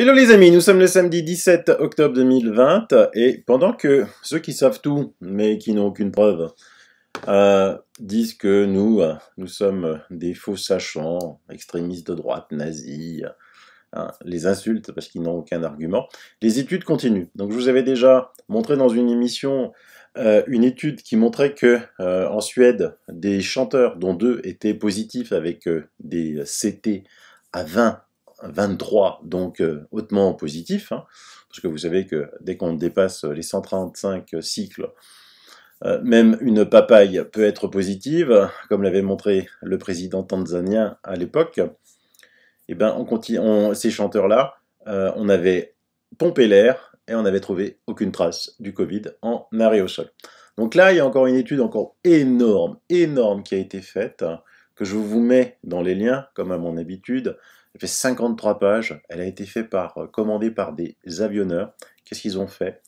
Hello les amis, nous sommes le samedi 17 octobre 2020 et pendant que ceux qui savent tout mais qui n'ont aucune preuve disent que nous sommes des faux sachants, extrémistes de droite, nazis, les insultes parce qu'ils n'ont aucun argument, les études continuent. Donc je vous avais déjà montré dans une émission une étude qui montrait que en Suède, des chanteurs dont 2 étaient positifs avec des CT à 20, 23, donc hautement positif, parce que vous savez que dès qu'on dépasse les 135 cycles, même une papaye peut être positive, comme l'avait montré le président tanzanien à l'époque. Et ben ces chanteurs-là, on avait pompé l'air et on n'avait trouvé aucune trace du Covid en arrêt au sol. Donc là, il y a encore une étude encore énorme qui a été faite, que je vous mets dans les liens, comme à mon habitude. Elle fait 53 pages, elle a été faite commandée par des avionneurs. Qu'est-ce qu'ils ont fait?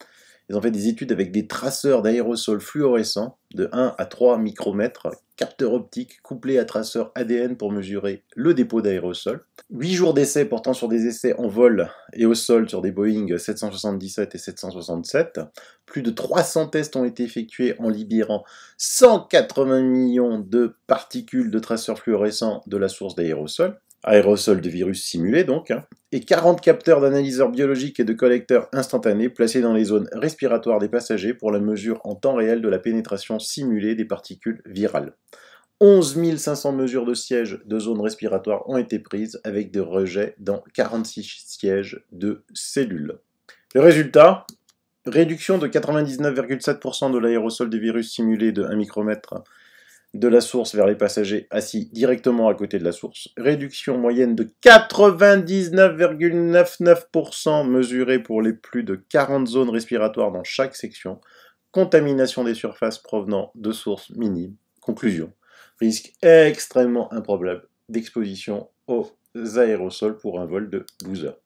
Ils ont fait des études avec des traceurs d'aérosols fluorescents de 1 à 3 micromètres, capteurs optiques couplés à traceurs ADN pour mesurer le dépôt d'aérosols. 8 jours d'essais portant sur des essais en vol et au sol sur des Boeing 777 et 767. Plus de 300 tests ont été effectués en libérant 180 millions de particules de traceurs fluorescents de la source d'aérosols. Aérosols de virus simulés donc, et 40 capteurs d'analyseurs biologiques et de collecteurs instantanés placés dans les zones respiratoires des passagers pour la mesure en temps réel de la pénétration simulée des particules virales. 11 500 mesures de sièges de zones respiratoires ont été prises avec des rejets dans 46 sièges de cellules. Le résultat, réduction de 99,7% de l'aérosol des virus simulés de 1 micromètre de la source vers les passagers assis directement à côté de la source. Réduction moyenne de 99,99% mesurée pour les plus de 40 zones respiratoires dans chaque section. Contamination des surfaces provenant de sources minimes. Conclusion. Risque extrêmement improbable d'exposition aux aérosols pour un vol de 12 heures.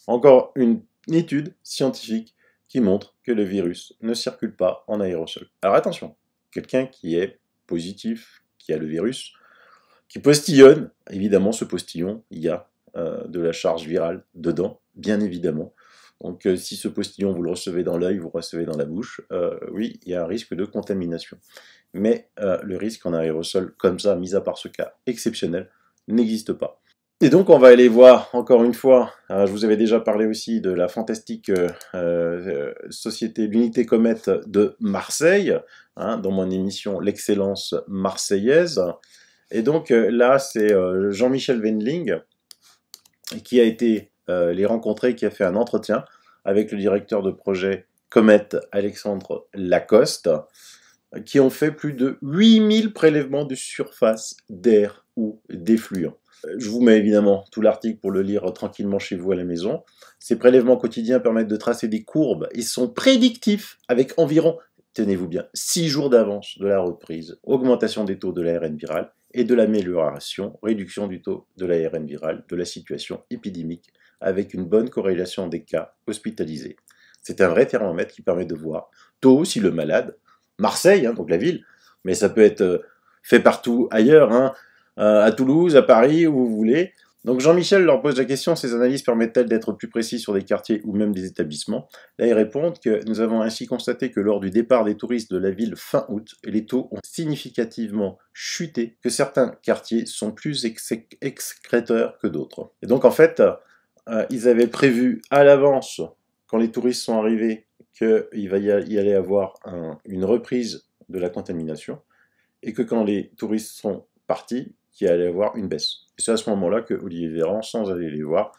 Encore une étude scientifique qui montre que le virus ne circule pas en aérosol. Alors attention, quelqu'un qui est positif, qui a le virus, qui postillonne, évidemment ce postillon, il y a de la charge virale dedans, bien évidemment. Donc si ce postillon vous le recevez dans l'œil, vous le recevez dans la bouche, oui, il y a un risque de contamination. Mais le risque en aérosol comme ça, mis à part ce cas exceptionnel, n'existe pas. Et donc on va aller voir, encore une fois, je vous avais déjà parlé aussi de la fantastique société l'unité comète de Marseille, dans mon émission L'excellence marseillaise. Et donc là c'est Jean-Michel Wendling qui a été les rencontrer, qui a fait un entretien avec le directeur de projet Comète Alexandre Lacoste, qui ont fait plus de 8000 prélèvements de surface d'air ou d'effluents. Je vous mets évidemment tout l'article pour le lire tranquillement chez vous à la maison. Ces prélèvements quotidiens permettent de tracer des courbes et sont prédictifs avec environ, tenez-vous bien, 6 jours d'avance de la reprise, augmentation des taux de l'ARN viral et de l'amélioration, réduction du taux de l'ARN viral, de la situation épidémique, avec une bonne corrélation des cas hospitalisés. C'est un vrai thermomètre qui permet de voir tôt si le malade, Marseille, donc la ville, mais ça peut être fait partout ailleurs, à Toulouse, à Paris, où vous voulez. Donc Jean-Michel leur pose la question, ces analyses permettent-elles d'être plus précis sur des quartiers ou même des établissements? Là, ils répondent que nous avons ainsi constaté que lors du départ des touristes de la ville fin août, les taux ont significativement chuté, que certains quartiers sont plus excréteurs que d'autres. Et donc en fait, ils avaient prévu à l'avance, quand les touristes sont arrivés, qu'il y allait avoir une reprise de la contamination, et que quand les touristes sont partis, qu'il allait avoir une baisse. Et c'est à ce moment-là que Olivier Véran, sans aller les voir,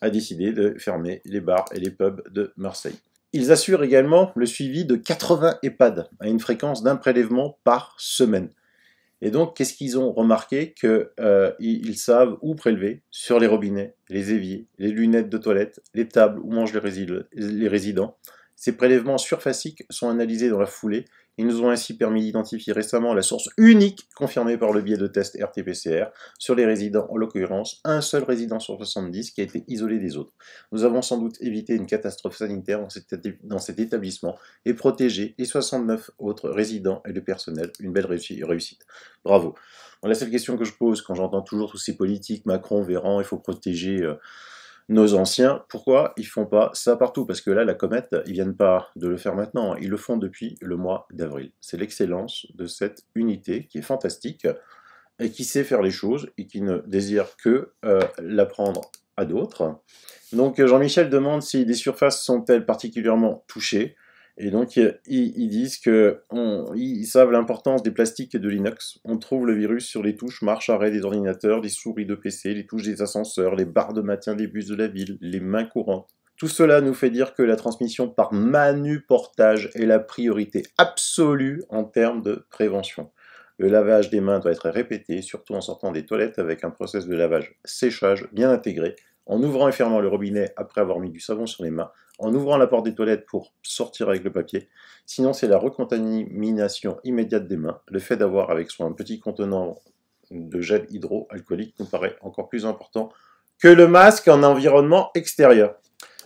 a décidé de fermer les bars et les pubs de Marseille. Ils assurent également le suivi de 80 EHPAD à une fréquence d'un prélèvement par semaine. Et donc, qu'est-ce qu'ils ont remarqué? Qu'ils savent où prélever sur les robinets, les éviers, les lunettes de toilette, les tables où mangent les résidents. Ces prélèvements surfaciques sont analysés dans la foulée. Ils nous ont ainsi permis d'identifier récemment la source unique, confirmée par le biais de tests RT-PCR, sur les résidents, en l'occurrence un seul résident sur 70 qui a été isolé des autres. Nous avons sans doute évité une catastrophe sanitaire dans cet établissement et protégé les 69 autres résidents et le personnel. Une belle réussite. Bravo. Bon, la seule question que je pose quand j'entends toujours tous ces politiques, Macron, Véran, il faut protéger nos anciens, pourquoi ils font pas ça partout? Parce que là, la comète, ils viennent pas de le faire maintenant, ils le font depuis le mois d'avril. C'est l'excellence de cette unité qui est fantastique et qui sait faire les choses et qui ne désire que l'apprendre à d'autres. Donc Jean-Michel demande si des surfaces sont-elles particulièrement touchées. Et donc ils disent qu'ils savent l'importance des plastiques et de l'inox. On trouve le virus sur les touches marche-arrêt des ordinateurs, les souris de PC, les touches des ascenseurs, les barres de maintien des bus de la ville, les mains courantes. Tout cela nous fait dire que la transmission par manuportage est la priorité absolue en termes de prévention. Le lavage des mains doit être répété, surtout en sortant des toilettes avec un process de lavage-séchage bien intégré, en ouvrant et fermant le robinet après avoir mis du savon sur les mains, en ouvrant la porte des toilettes pour sortir avec le papier. Sinon, c'est la recontamination immédiate des mains. Le fait d'avoir avec soi un petit contenant de gel hydroalcoolique nous paraît encore plus important que le masque en environnement extérieur.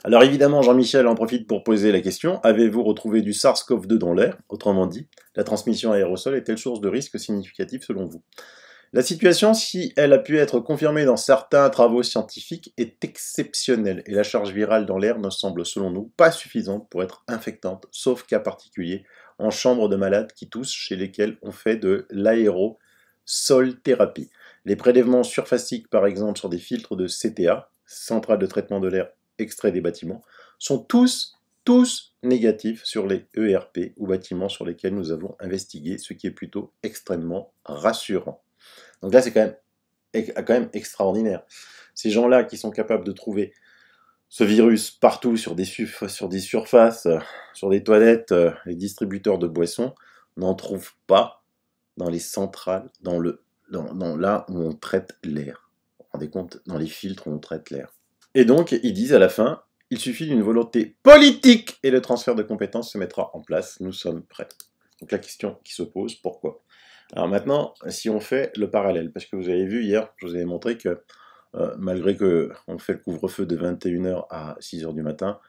Alors évidemment, Jean-Michel en profite pour poser la question, avez-vous retrouvé du SARS-CoV-2 dans l'air? Autrement dit, la transmission aérosol est-elle source de risque significatif selon vous? La situation, si elle a pu être confirmée dans certains travaux scientifiques, est exceptionnelle et la charge virale dans l'air ne semble selon nous pas suffisante pour être infectante, sauf cas particulier en chambre de malades qui toussent chez lesquels on fait de l'aérosolthérapie. Les prélèvements surfaciques, par exemple sur des filtres de CTA, centrale de traitement de l'air extrait des bâtiments, sont tous négatifs sur les ERP ou bâtiments sur lesquels nous avons investigué, ce qui est plutôt extrêmement rassurant. Donc là, c'est quand même extraordinaire. Ces gens-là qui sont capables de trouver ce virus partout sur des surfaces, sur des toilettes, les distributeurs de boissons, n'en trouvent pas dans les centrales, là où on traite l'air. Vous vous rendez compte? Dans les filtres où on traite l'air. Et donc, ils disent à la fin, il suffit d'une volonté politique et le transfert de compétences se mettra en place. Nous sommes prêts. Donc la question qui se pose, pourquoi? Alors maintenant, si on fait le parallèle, parce que vous avez vu hier, je vous avais montré que malgré qu'on fait le couvre-feu de 21h à 6h du matin,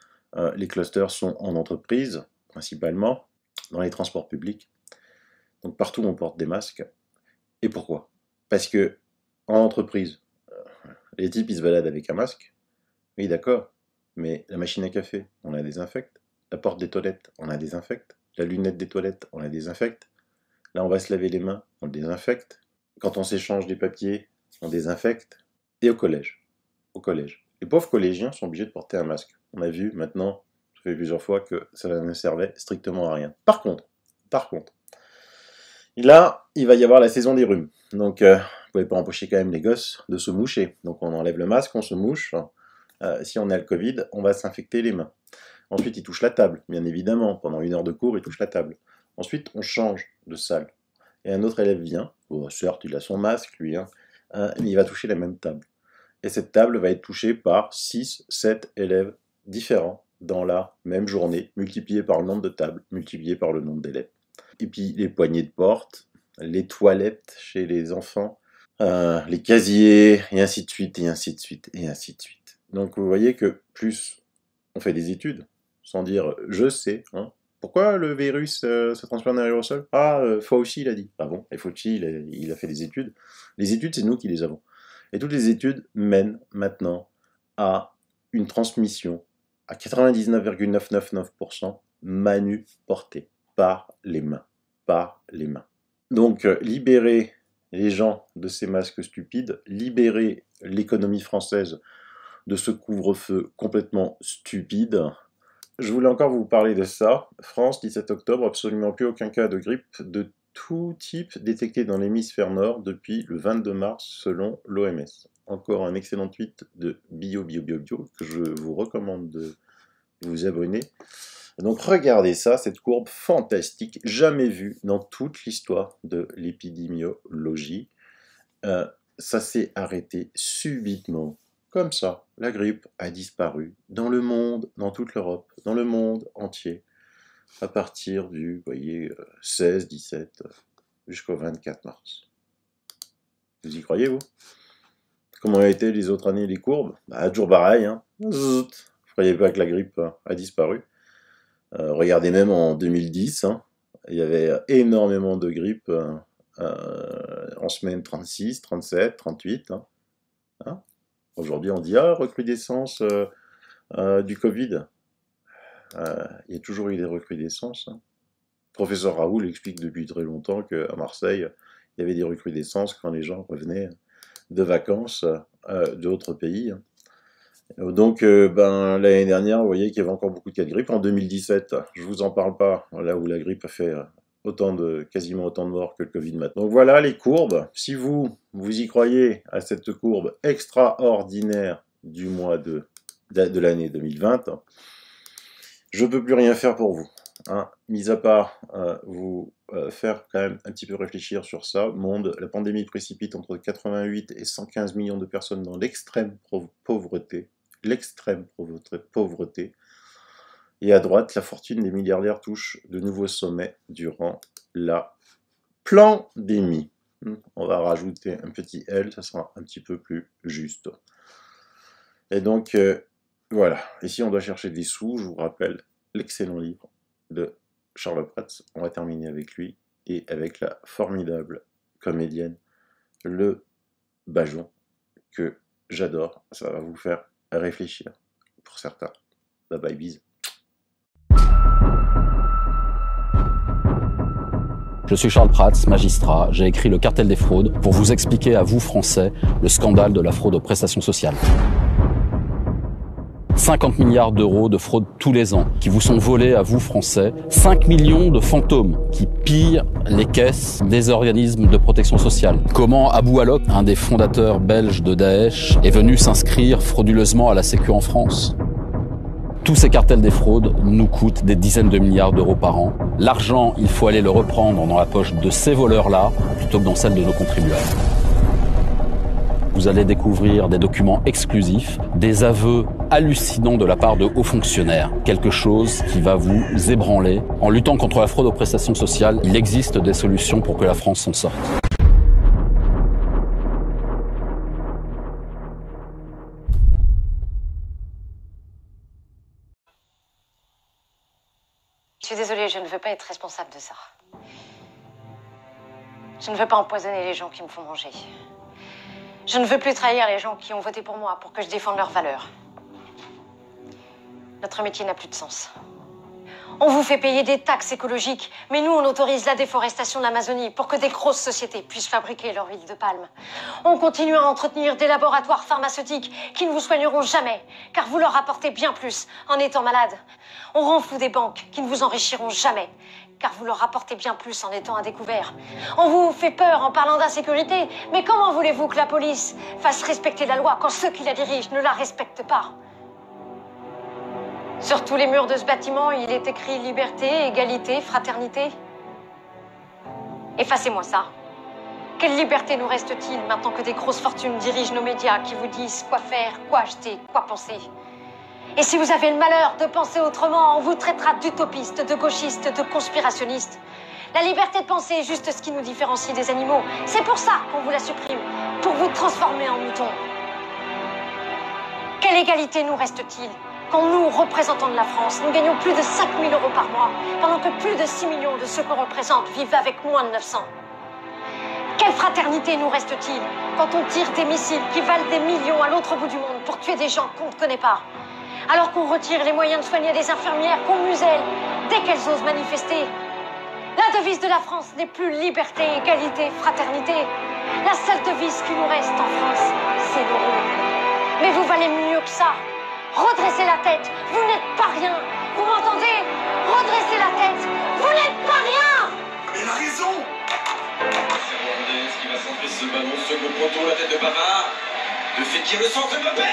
les clusters sont en entreprise, principalement, dans les transports publics. Donc partout on porte des masques. Et pourquoi? Parce que en entreprise, les types ils se baladent avec un masque. Oui, d'accord, mais la machine à café, on la désinfecte. La porte des toilettes, on la désinfecte. La lunette des toilettes, on la désinfecte. Là, on va se laver les mains, on le désinfecte. Quand on s'échange des papiers, on désinfecte. Et au collège. Les pauvres collégiens sont obligés de porter un masque. On a vu maintenant, ça fait plusieurs fois, que ça ne servait strictement à rien. Par contre, là, il va y avoir la saison des rhumes. Donc, vous ne pouvez pas empêcher quand même les gosses de se moucher. Donc, on enlève le masque, on se mouche. Si on a le Covid, on va s'infecter les mains. Ensuite, il touche la table, bien évidemment. Pendant 1 heure de cours, il touche la table. Ensuite, on change de salle. Et un autre élève vient. Bon, certes, il a son masque, lui, mais il va toucher la même table. Et cette table va être touchée par 6, 7 élèves différents dans la même journée, multiplié par le nombre de tables, multiplié par le nombre d'élèves. Et puis, les poignées de porte, les toilettes chez les enfants, les casiers, et ainsi de suite, et ainsi de suite, et ainsi de suite. Donc vous voyez que plus on fait des études, sans dire je sais, pourquoi le virus se transforme en aérosol? Ah, Fauci l'a dit. Ah bon? Et Fauci, il a fait des études. Les études, c'est nous qui les avons. Et toutes les études mènent maintenant à une transmission à 99,999% manuportée par les mains. Donc libérer les gens de ces masques stupides, libérer l'économie française de ce couvre-feu complètement stupide. Je voulais encore vous parler de ça. France, 17 octobre, absolument plus aucun cas de grippe de tout type détecté dans l'hémisphère nord depuis le 22 mars selon l'OMS. Encore un excellent tweet de Bio, que je vous recommande de vous abonner. Donc regardez ça, cette courbe fantastique, jamais vue dans toute l'histoire de l'épidémiologie. Ça s'est arrêté subitement. Comme ça, la grippe a disparu dans le monde, dans toute l'Europe, dans le monde entier, à partir du, vous voyez, 16, 17, jusqu'au 24 mars. Vous y croyez, vous? Comment ont été les autres années, les courbes? Bah, toujours pareil, Vous ne croyez pas que la grippe a disparu? Regardez même en 2010, il y avait énormément de grippe en semaine 36, 37, 38, Aujourd'hui, on dit « Ah, recrudescence du Covid ». Il y a toujours eu des recrudescences. Hein. Professeur Raoul explique depuis très longtemps qu'à Marseille, il y avait des recrudescences quand les gens revenaient de vacances d'autres pays. Donc, l'année dernière, vous voyez qu'il y avait encore beaucoup de cas de grippe. En 2017, je ne vous en parle pas, là où la grippe a fait quasiment autant de morts que le Covid maintenant. Donc voilà les courbes. Si vous y croyez à cette courbe extraordinaire du mois de l'année 2020, je ne peux plus rien faire pour vous. Hein. Mis à part vous faire quand même un petit peu réfléchir sur ça. La pandémie précipite entre 88 et 115 millions de personnes dans l'extrême pauvreté. L'extrême pauvreté. Et à droite, la fortune des milliardaires touche de nouveaux sommets durant la pandémie. On va rajouter un petit L, ça sera un petit peu plus juste. Et donc, voilà. Et si on doit chercher des sous, je vous rappelle l'excellent livre de Charles Prats. On va terminer avec lui et avec la formidable comédienne Le Bajon, que j'adore. Ça va vous faire réfléchir pour certains. Bye bye, bisous. Je suis Charles Prats, magistrat. J'ai écrit Le Cartel des fraudes pour vous expliquer à vous, Français, le scandale de la fraude aux prestations sociales. 50 milliards d'euros de fraude tous les ans qui vous sont volés à vous, Français. 5 millions de fantômes qui pillent les caisses des organismes de protection sociale. Comment Abou Alok, un des fondateurs belges de Daesh, est venu s'inscrire frauduleusement à la Sécu en France. Tous ces cartels des fraudes nous coûtent des dizaines de milliards d'euros par an. L'argent, il faut aller le reprendre dans la poche de ces voleurs-là, plutôt que dans celle de nos contribuables. Vous allez découvrir des documents exclusifs, des aveux hallucinants de la part de hauts fonctionnaires. Quelque chose qui va vous ébranler. En luttant contre la fraude aux prestations sociales, il existe des solutions pour que la France s'en sorte. Je suis désolée, je ne veux pas être responsable de ça. Je ne veux pas empoisonner les gens qui me font manger. Je ne veux plus trahir les gens qui ont voté pour moi pour que je défende leurs valeurs. Notre métier n'a plus de sens. On vous fait payer des taxes écologiques, mais nous, on autorise la déforestation de l'Amazonie pour que des grosses sociétés puissent fabriquer leur huile de palme. On continue à entretenir des laboratoires pharmaceutiques qui ne vous soigneront jamais, car vous leur apportez bien plus en étant malade. On rend fou des banques qui ne vous enrichiront jamais, car vous leur apportez bien plus en étant à découvert. On vous fait peur en parlant d'insécurité, mais comment voulez-vous que la police fasse respecter la loi quand ceux qui la dirigent ne la respectent pas ? Sur tous les murs de ce bâtiment, il est écrit liberté, égalité, fraternité. Effacez-moi ça. Quelle liberté nous reste-t-il maintenant que des grosses fortunes dirigent nos médias qui vous disent quoi faire, quoi acheter, quoi penser ? Et si vous avez le malheur de penser autrement, on vous traitera d'utopistes, de gauchistes, de conspirationnistes. La liberté de penser est juste ce qui nous différencie des animaux. C'est pour ça qu'on vous la supprime, pour vous transformer en moutons. Quelle égalité nous reste-t-il ? Quand nous, représentants de la France, nous gagnons plus de 5 000 € par mois, pendant que plus de 6 millions de ceux qu'on représente vivent avec moins de 900. Quelle fraternité nous reste-t-il quand on tire des missiles qui valent des millions à l'autre bout du monde pour tuer des gens qu'on ne connaît pas, alors qu'on retire les moyens de soigner des infirmières qu'on muselle dès qu'elles osent manifester? La devise de la France n'est plus liberté, égalité, fraternité. La seule devise qui nous reste en France, c'est l'euro. Mais vous valez mieux que ça. Redressez la tête, vous n'êtes pas rien. Vous m'entendez? Redressez la tête, vous n'êtes pas rien. Elle a raison. C'est Hernandez qui va centrer ce ballon, second poteau, la tête de Pavard. De Fekir, le centre de Mbappé.